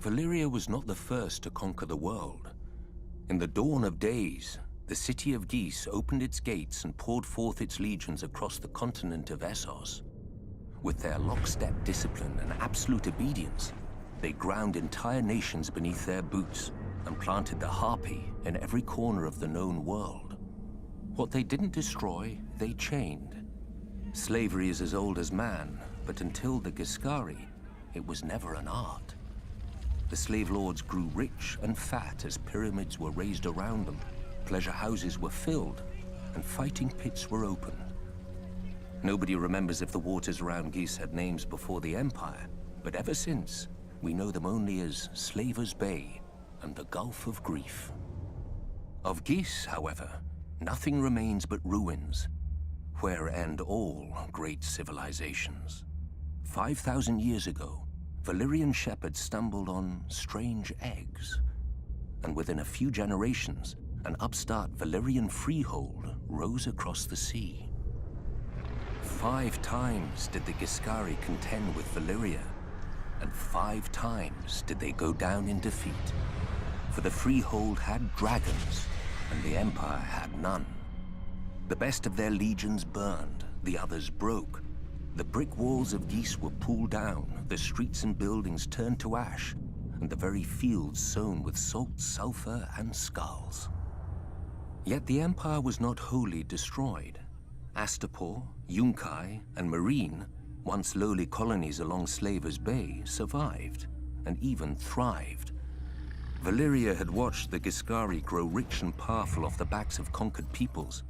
Valyria was not the first to conquer the world. In the dawn of days, the city of Ghis opened its gates and poured forth its legions across the continent of Essos. With their lockstep discipline and absolute obedience, they ground entire nations beneath their boots and planted the harpy in every corner of the known world. What they didn't destroy, they chained. Slavery is as old as man, but until the Giscari, it was never an art. The slave lords grew rich and fat as pyramids were raised around them, pleasure houses were filled, and fighting pits were opened. Nobody remembers if the waters around Ghis had names before the Empire, but ever since, we know them only as Slaver's Bay and the Gulf of Grief. Of Ghis, however, nothing remains but ruins, where end all great civilizations. 5,000 years ago, Valyrian shepherds stumbled on strange eggs, and within a few generations, an upstart Valyrian freehold rose across the sea. 5 times did the Giscari contend with Valyria, and 5 times did they go down in defeat. For the freehold had dragons, and the Empire had none. The best of their legions burned, the others broke. The brick walls of Ghis were pulled down, the streets and buildings turned to ash, and the very fields sown with salt, sulfur, and skulls. Yet the Empire was not wholly destroyed. Astapor, Yunkai, and Meereen, once lowly colonies along Slaver's Bay, survived, and even thrived. Valyria had watched the Giscari grow rich and powerful off the backs of conquered peoples,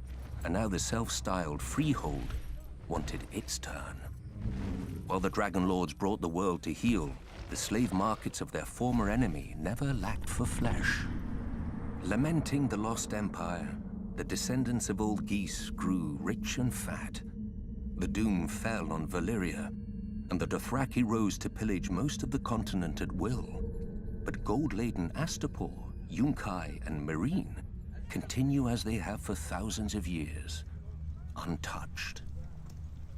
and now the self-styled freehold wanted its turn. While the Dragon Lords brought the world to heel, the slave markets of their former enemy never lacked for flesh. Lamenting the lost empire, the descendants of old Ghis grew rich and fat. The doom fell on Valyria, and the Dothraki rose to pillage most of the continent at will. But gold-laden Astapor, Yunkai, and Meereen continue as they have for thousands of years, untouched.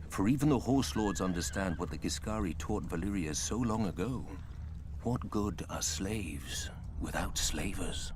For even the Horse Lords understand what the Giscari taught Valyria so long ago. What good are slaves without slavers?